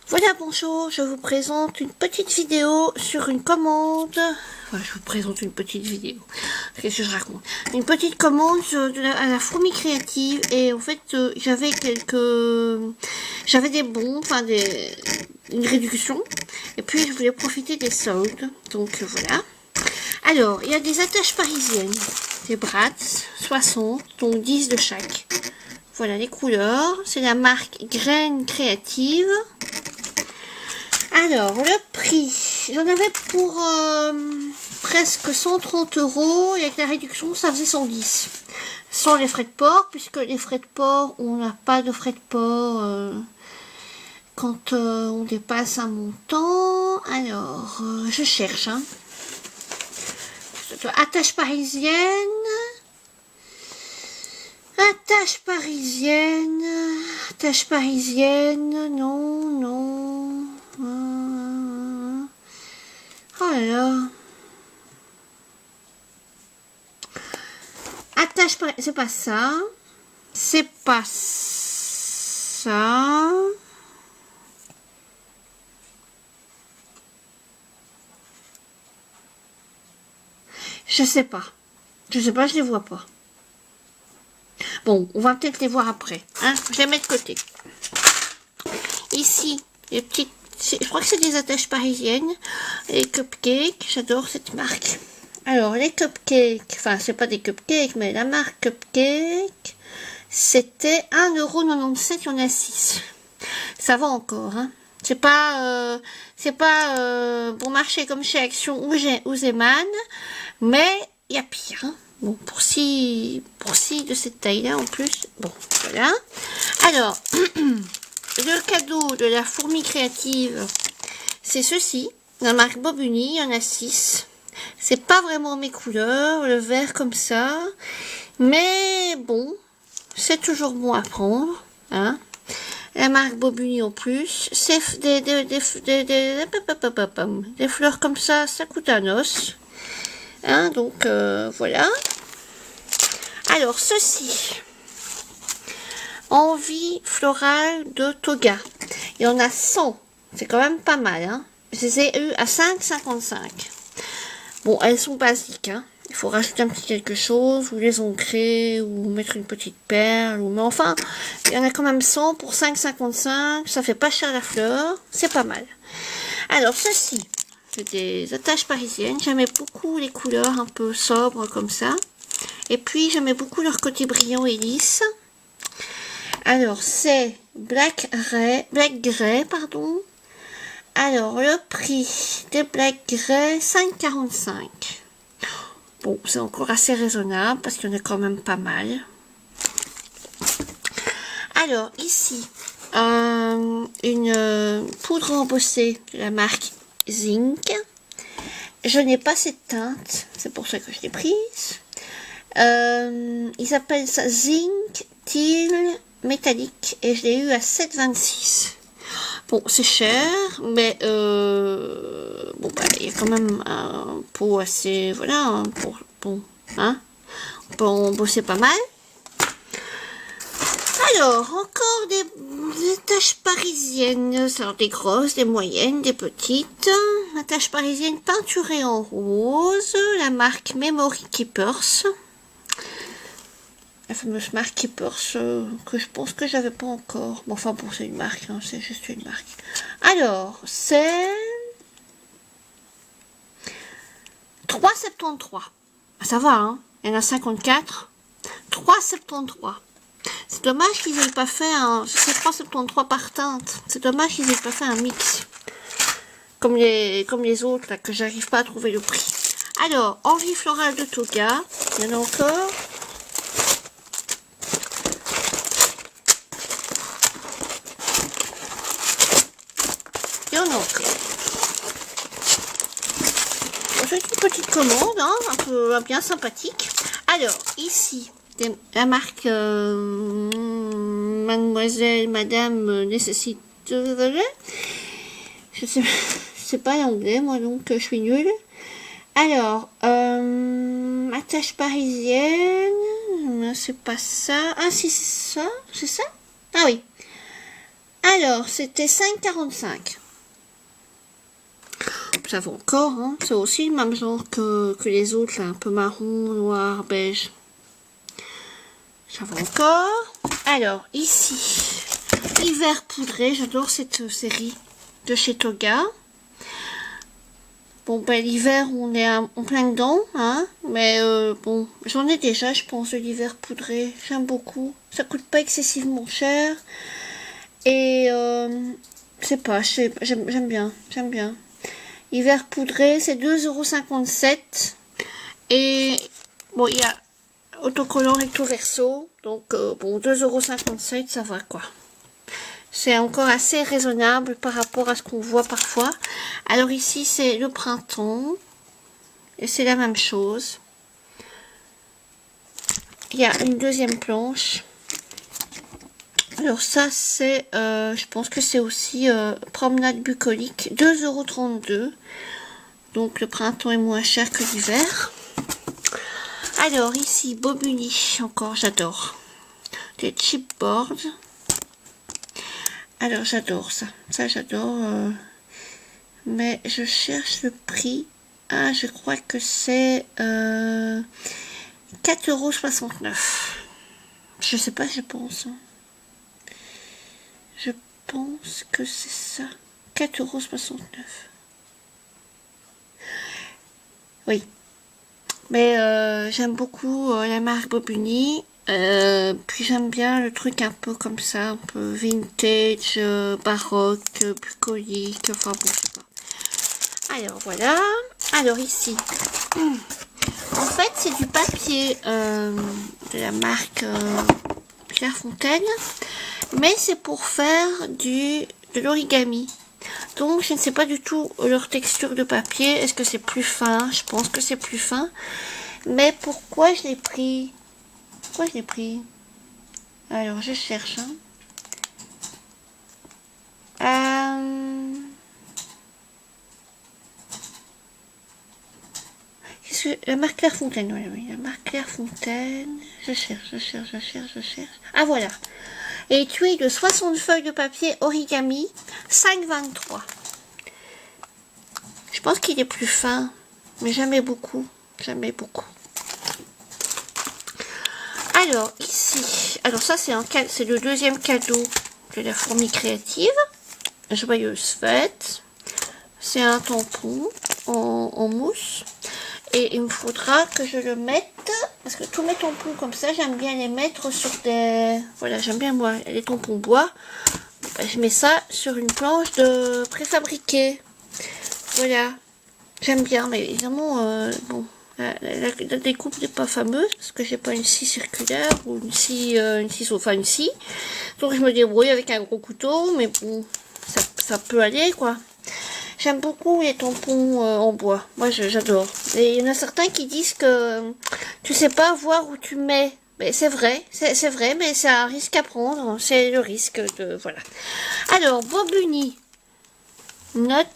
Voilà, bonjour, je vous présente une petite vidéo sur une commande. Enfin, je vous présente une petite vidéo. Qu'est-ce que je raconte? Une petite commande à la Fourmi Créative. Et en fait, j'avais des bons, enfin une réduction. Et puis, je voulais profiter des soldes. Donc, voilà. Alors, il y a des attaches parisiennes. Des Bratz, 60, donc 10 de chaque. Voilà les couleurs. C'est la marque Graine Créative. Alors, le prix, j'en avais pour presque 130 €, et avec la réduction, ça faisait 110. Sans les frais de port, puisque les frais de port, on n'a pas de frais de port quand on dépasse un montant. Alors, je cherche. Hein. Attache parisienne. Attache parisienne. Attache parisienne. Non, non. Oh là là. Attache parisienne. C'est pas ça. C'est pas ça. Je sais pas. Je sais pas, je les vois pas. Bon, on va peut-être les voir après. Hein, je les mets de côté. Ici, les petites... Je crois que c'est des attaches parisiennes. Les cupcakes, j'adore cette marque. Alors, les cupcakes, enfin, c'est pas des cupcakes, mais la marque Cupcake, c'était 1,97 €, il y en a 6. Ça va encore, hein. C'est pas bon marché comme chez Action ou Zeman, mais il y a pire, hein. Bon, pour 6 de cette taille-là, en plus. Bon, voilà. Alors, le cadeau de la Fourmi Créative, c'est ceci. La marque Bobuni, il y en a 6. C'est pas vraiment mes couleurs, le vert comme ça. Mais bon, c'est toujours bon à prendre. Hein. La marque Bobuni en plus. C'est des fleurs comme ça coûte un os. Hein, donc voilà. Alors ceci. Envie florale de Toga. Il y en a 100. C'est quand même pas mal. Hein. Je les ai eu à 5,55 €. Bon, elles sont basiques. Hein. Il faut rajouter un petit quelque chose, ou les ancrer, ou mettre une petite perle. Mais enfin, il y en a quand même 100 pour 5,55 €. Ça fait pas cher la fleur. C'est pas mal. Alors ceci. C'est des attaches parisiennes. J'aimais beaucoup les couleurs un peu sobres comme ça. Et puis j'aimais beaucoup leur côté brillant et lisse. Alors c'est Black Grey, pardon. Alors le prix des Black Grey, 5,45 €. Bon, c'est encore assez raisonnable parce qu'il y en a quand même pas mal. Alors ici, une poudre embossée de la marque Zinc. Je n'ai pas cette teinte, c'est pour ça que je l'ai prise. Ils appellent ça Zinc Teal métallique et je l'ai eu à 7,26 €. Bon, c'est cher, mais bon, bah, il y a quand même un pot assez, voilà, bon, hein, on peut en bosser pas mal. Alors, encore des taches parisiennes, alors des grosses, des moyennes, des petites. La tache parisienne peinturée en rose, la marque Memory Keepers. La fameuse marque Keepers, que je pense que j'avais pas encore. Bon, enfin, bon, c'est une marque, hein, c'est juste une marque. Alors, c'est 3,73 €. Ah, ça va, hein. Il y en a 54. 3,73 €. C'est dommage qu'ils aient pas fait un... C'est 3,73 € par teinte. C'est dommage qu'ils aient pas fait un mix. Comme les autres, là, que j'arrive pas à trouver le prix. Alors, Envie florale de Toga. Il y en a encore. Il y en a encore. C'est une petite commande, hein, un peu bien sympathique. Alors, ici, la marque Mademoiselle, Madame nécessite... Je sais pas l'anglais, moi, donc je suis nulle. Alors, attache parisienne, c'est pas ça. Ah si, c'est ça, c'est ça. Ah oui. Alors, c'était 5,45. Ça va encore, hein. C'est aussi le même genre que les autres, là, un peu marron, noir, beige. Ça va encore. Alors, ici, hiver poudré. J'adore cette série de chez Toga. Bon, ben, l'hiver, on est en plein dedans, hein. Mais bon, j'en ai déjà, je pense, de l'hiver poudré. J'aime beaucoup. Ça coûte pas excessivement cher. Et, je sais pas, j'aime bien. J'aime bien. Hiver poudré, c'est 2,57 €. Et, bon, il y a autocollant recto verso. Donc, bon, 2,57 €, ça va, quoi. C'est encore assez raisonnable par rapport à ce qu'on voit parfois. Alors ici, c'est le printemps. Et c'est la même chose. Il y a une deuxième planche. Alors ça, c'est, je pense que c'est aussi promenade bucolique. 2,32 €. Donc le printemps est moins cher que l'hiver. Alors ici, Bobuni, encore, j'adore. Des chipboards. Alors j'adore ça. Ça j'adore. Mais je cherche le prix. Ah, je crois que c'est 4,69 €. Je sais pas, je pense. Je pense que c'est ça. 4,69 €. Oui. Mais j'aime beaucoup la marque Bobuni. Puis j'aime bien le truc un peu comme ça, un peu vintage, baroque, bucolique, enfin bon, je sais pas. Alors voilà. Alors ici, en fait c'est du papier de la marque Clairefontaine, mais c'est pour faire de l'origami. Donc je ne sais pas du tout leur texture de papier. Est-ce que c'est plus fin? Je pense que c'est plus fin. Mais pourquoi je l'ai pris? Pourquoi je l'ai pris? Alors je cherche. La marque Clairefontaine, oui, la marque Clairefontaine. Je cherche. Ah voilà. Étui de 60 feuilles de papier origami, 5,23 €. Je pense qu'il est plus fin, mais jamais beaucoup. Jamais beaucoup. Alors, ici, alors ça c'est le deuxième cadeau de la fourmi créative. Joyeuse fête. C'est un tampon en mousse. Et il me faudra que je le mette, parce que tous mes tampons comme ça, j'aime bien les mettre sur des... Voilà, j'aime bien moi, les tampons bois. Je mets ça sur une planche de préfabriqué. Voilà, j'aime bien, mais évidemment, bon, la découpe n'est pas fameuse, parce que j'ai pas une scie circulaire, ou une scie, enfin une scie. Donc je me débrouille avec un gros couteau, mais bon, ça peut aller, quoi. J'aime beaucoup les tampons en bois. Moi, j'adore. Et il y en a certains qui disent que tu sais pas voir où tu mets. Mais c'est vrai, c'est vrai, mais c'est un risque à prendre. C'est le risque de... Voilà. Alors, Bobuni. Note...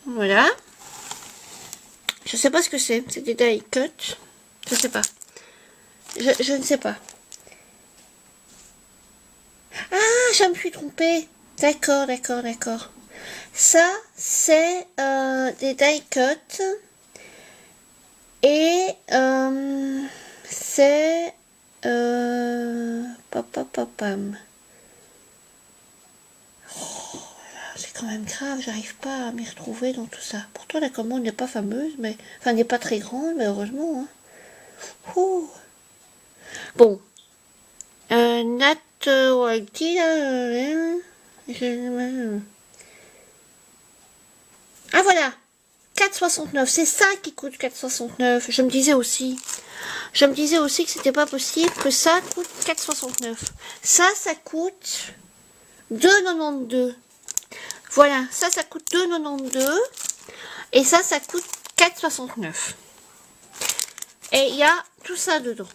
voilà. Je sais pas ce que c'est. C'est des die cut. Je sais pas. Je ne sais pas. Ah, je me suis trompée. D'accord. Ça, c'est des die cut et c'est c'est quand même grave, j'arrive pas à m'y retrouver dans tout ça. Pourtant la commande n'est pas fameuse, mais enfin n'est pas très grande, mais heureusement. Hein. Ouh. Bon, Nat Walkie là. Ah voilà, 4,69. C'est ça qui coûte 4,69. Je me disais aussi que c'était pas possible que ça coûte 4,69. Ça coûte 2,92. Voilà, ça coûte 2,92. Et ça coûte 4,69. Et il y a tout ça dedans.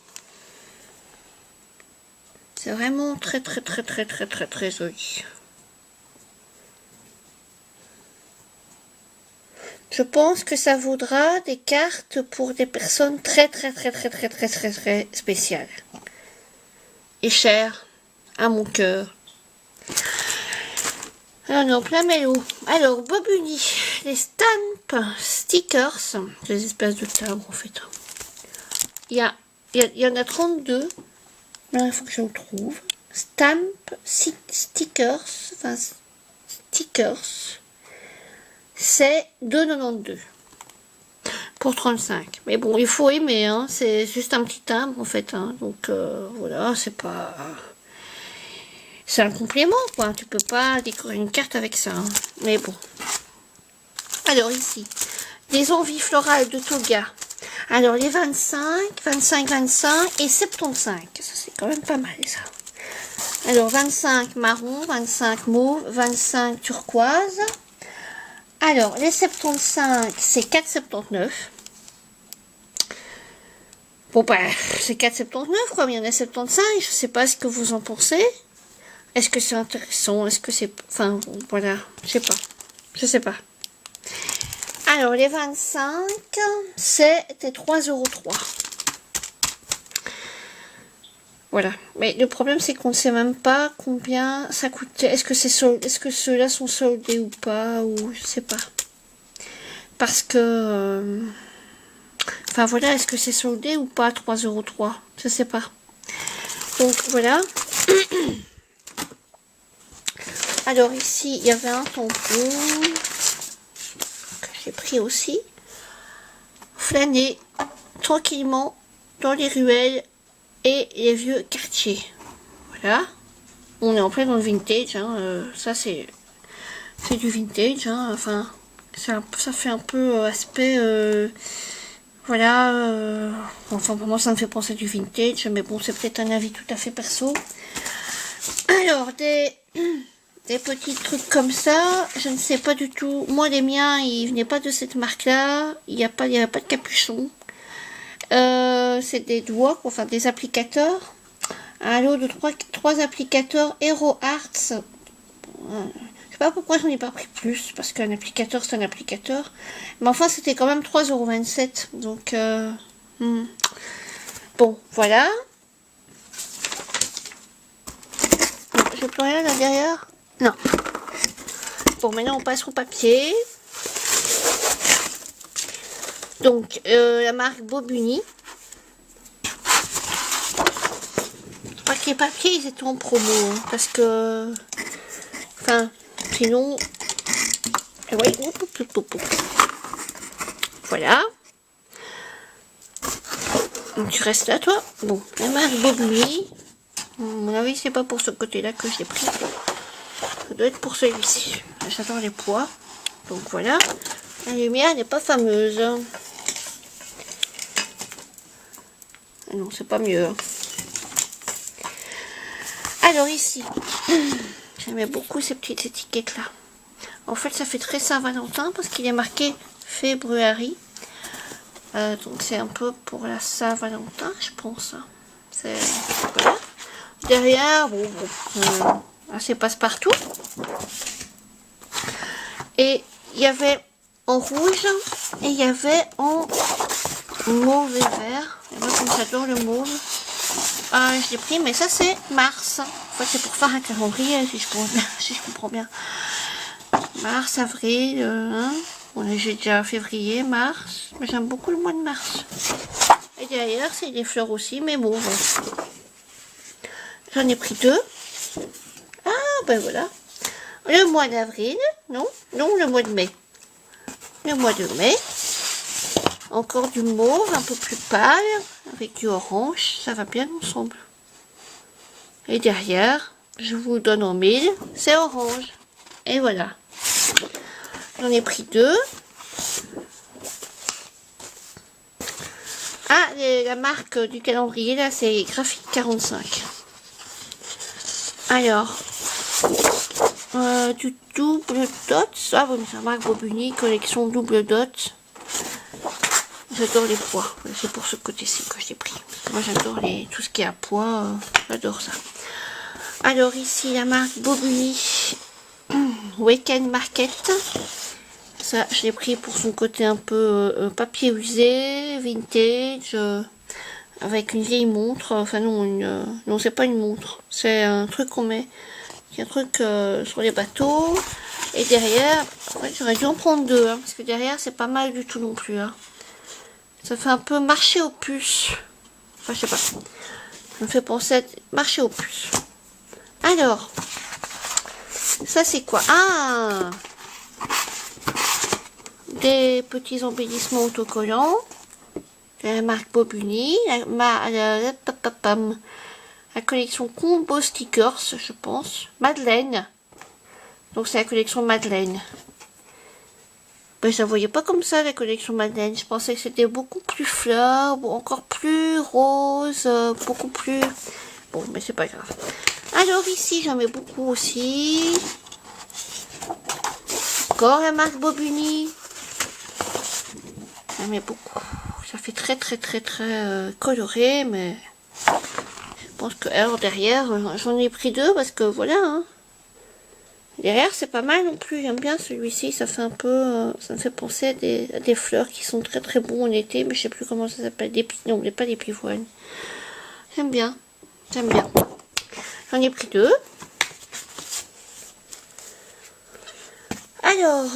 C'est vraiment très joli. Je pense que ça vaudra des cartes pour des personnes très spéciales. Et chères à mon cœur. Alors, non, plein mélo. Alors, Bobuni, les stamps stickers, des espèces de timbres en fait. Il y en a 32. Là, il faut que je le trouve. Stamp stickers, enfin stickers, c'est 2,92 pour 35. Mais bon, il faut aimer, hein, c'est juste un petit timbre en fait. Hein, donc voilà, c'est pas... C'est un complément, quoi. Tu peux pas décorer une carte avec ça. Hein. Mais bon. Alors ici, les envies florales de Toga. Alors les 25, 25, 25 et 75. Ça c'est quand même pas mal ça. Alors 25 marron, 25 mauve, 25 turquoise. Alors les 75 c'est 4,79. Bon bah c'est 4,79 quoi, mais il y en a 75. Je sais pas ce que vous en pensez. Est-ce que c'est intéressant? Est-ce que c'est... Enfin, voilà. Je sais pas. Alors, les 25, c'était 3,03 €. Voilà. Mais le problème, c'est qu'on ne sait même pas combien ça coûte. Est-ce que ceux-là sont soldés ou pas? Ou je sais pas. Parce que... Enfin, voilà. Est-ce que c'est soldé ou pas 3,03 €? Je sais pas. Donc, voilà. Alors ici, il y avait un tampon que j'ai pris aussi. Flâner tranquillement dans les ruelles et les vieux quartiers. Voilà. On est en plein dans le vintage. Hein. Ça, c'est du vintage. Hein. Enfin, ça fait un peu aspect... voilà. Enfin, pour moi, ça me fait penser à du vintage. Mais bon, c'est peut-être un avis tout à fait perso. Alors, des petits trucs comme ça, je ne sais pas du tout. Moi, les miens, ils venaient pas de cette marque-là. Il n'y avait pas de capuchon. C'est des doigts, enfin des applicateurs. Un lot de 3 applicateurs Hero Arts. Je sais pas pourquoi j'en ai pas pris plus, parce qu'un applicateur, c'est un applicateur. Mais enfin, c'était quand même 3,27 €. Donc, bon, voilà. Je peux rien là derrière? Non. Bon, maintenant on passe au papier. Donc, la marque Bobuni. Je crois que les papiers, ils étaient en promo. Hein, parce que... Enfin, sinon... Oui, voilà. Donc, tu restes là, toi. Bon, la marque Bobuni. À mon avis, c'est pas pour ce côté-là que je l'ai pris. Ça doit être pour celui-ci. J'adore les poids. Donc voilà. La lumière n'est pas fameuse. Ah non, c'est pas mieux. Alors ici, j'aimais beaucoup ces petites étiquettes-là. En fait, ça fait très Saint-Valentin parce qu'il est marqué February. Donc c'est un peu pour la Saint-Valentin, je pense. C'est voilà. Derrière, bon, c'est passe-partout. Et il y avait en rouge et il y avait en mauve et vert. Et moi, comme j'adore le mauve, je l'ai pris, mais ça c'est mars. En fait, c'est pour faire un calendrier, si je comprends bien. Mars, avril, bon, j'ai déjà février, mars, mais j'aime beaucoup le mois de mars. Et derrière, c'est des fleurs aussi, mais mauve. J'en ai pris 2. Ah, ben voilà. Le mois d'avril, non, le mois de mai. Le mois de mai. Encore du mauve, un peu plus pâle, avec du orange, ça va bien ensemble. Et derrière, je vous donne en mille, c'est orange. Et voilà. J'en ai pris 2. Ah, la marque du calendrier, là, c'est Graphique 45. Alors, du double dot. Ah oui, mais c'est la marque Bobuni, collection double dot. J'adore les pois. C'est pour ce côté-ci que je l'ai pris. Moi, j'adore tout ce qui est à pois. J'adore ça. Alors, ici, la marque Bobuni Weekend Market. Ça, je l'ai pris pour son côté un peu papier usé, vintage, avec une vieille montre. Enfin, non, non, c'est pas une montre. C'est un truc qu'on met Il y a un truc sur les bateaux. Et derrière, ouais, j'aurais dû en prendre deux, hein, parce que derrière, c'est pas mal du tout non plus. Hein. Ça fait un peu marché aux puces. Enfin, je sais pas. Ça me fait penser à marché aux puces. Alors, ça c'est quoi? Ah, des petits embellissements autocollants. La marque Bobuni. La collection Combo Stickers, je pense. Madeleine. Donc c'est la collection Madeleine. Ben, je la voyais pas comme ça, la collection Madeleine. Je pensais que c'était beaucoup plus fleur, encore plus rose, beaucoup plus... Bon, mais c'est pas grave. Alors ici, j'en mets beaucoup aussi. Encore la marque Bobuni. J'en mets beaucoup. Ça fait très coloré, mais... Je pense que alors derrière, j'en ai pris deux parce que voilà. Hein. Derrière, c'est pas mal non plus. J'aime bien celui-ci. Ça fait un peu, ça me fait penser à des fleurs qui sont très bons en été, mais je sais plus comment ça s'appelle. Non, pas des pivoines. J'aime bien. J'aime bien. J'en ai pris deux. Alors,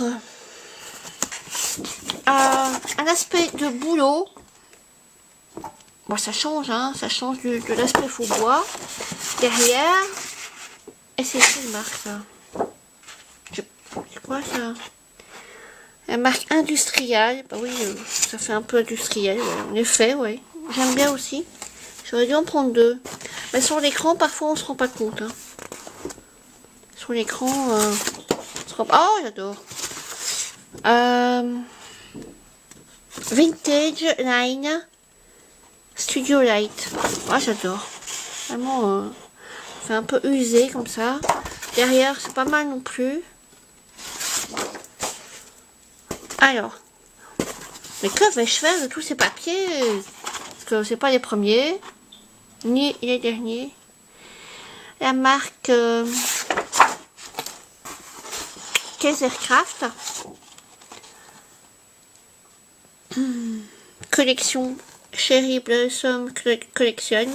un aspect de boulot. Bon, ça change, hein. Ça change de l'aspect faux bois. Derrière, et c'est quelle marque ça? C'est quoi ça? La marque industrielle. Bah oui, ça fait un peu industriel, ouais. En effet, ouais. J'aime bien aussi. J'aurais dû en prendre deux. Mais sur l'écran, parfois, on se rend pas compte. Hein. Sur l'écran, on se rend pas... Oh, j'adore. Vintage Line Studio Light. Ah, j'adore. Vraiment, fait un peu usé comme ça. Derrière, c'est pas mal non plus. Alors, mais que vais-je faire de tous ces papiers? Parce que c'est pas les premiers, ni les derniers. La marque Kaisercraft. Collection Cherry Blossom Collection.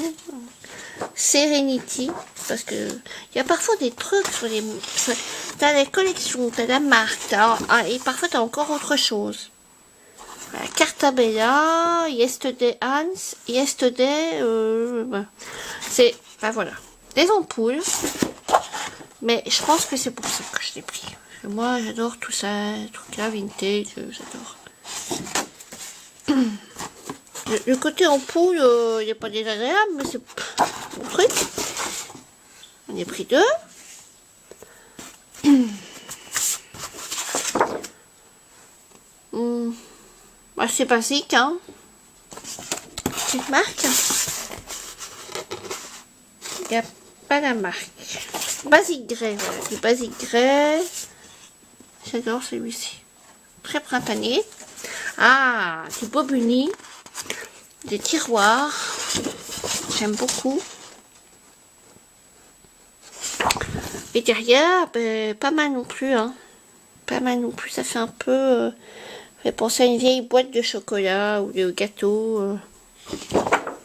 Serenity. Parce que il y a parfois des trucs sur les... T'as les collections, t'as la marque, et parfois t'as encore autre chose. Voilà, Cartabella, Yesterday Hans, Yesterday... c'est... Ben voilà. Des ampoules. Mais je pense que c'est pour ça que je l'ai pris. Parce que moi, j'adore tout ça, truc là, vintage, j'adore. Le côté ampoule, il n'est pas désagréable, mais c'est mon truc. On a pris deux. C'est basique, hein. Cette marque. Il n'y a pas la marque. Basique Grey, voilà. Du Basique Grey. J'adore celui-ci. Très printanier. Ah, du Bobuni. Des tiroirs. J'aime beaucoup. Et derrière, ben, pas mal non plus, hein. Pas mal non plus, ça fait un peu... fait penser à une vieille boîte de chocolat ou de gâteaux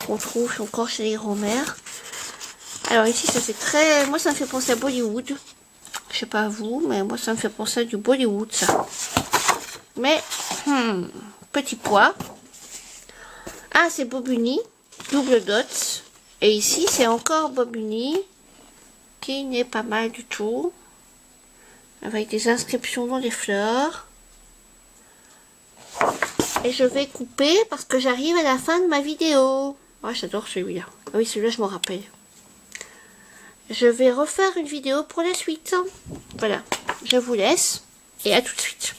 qu'on trouve encore chez les grands-mères. Alors ici, ça fait très... Moi, ça me fait penser à Bollywood. Je sais pas à vous, mais moi, ça me fait penser à du Bollywood, ça. Mais, petit pois. Ah, c'est Bobuni, double dots. Et ici, c'est encore Bobuni, qui n'est pas mal du tout. Avec des inscriptions dans les fleurs. Et je vais couper parce que j'arrive à la fin de ma vidéo. Oh, j'adore celui-là. Ah oui, celui-là, je m'en rappelle. Je vais refaire une vidéo pour la suite. Voilà, je vous laisse et à tout de suite.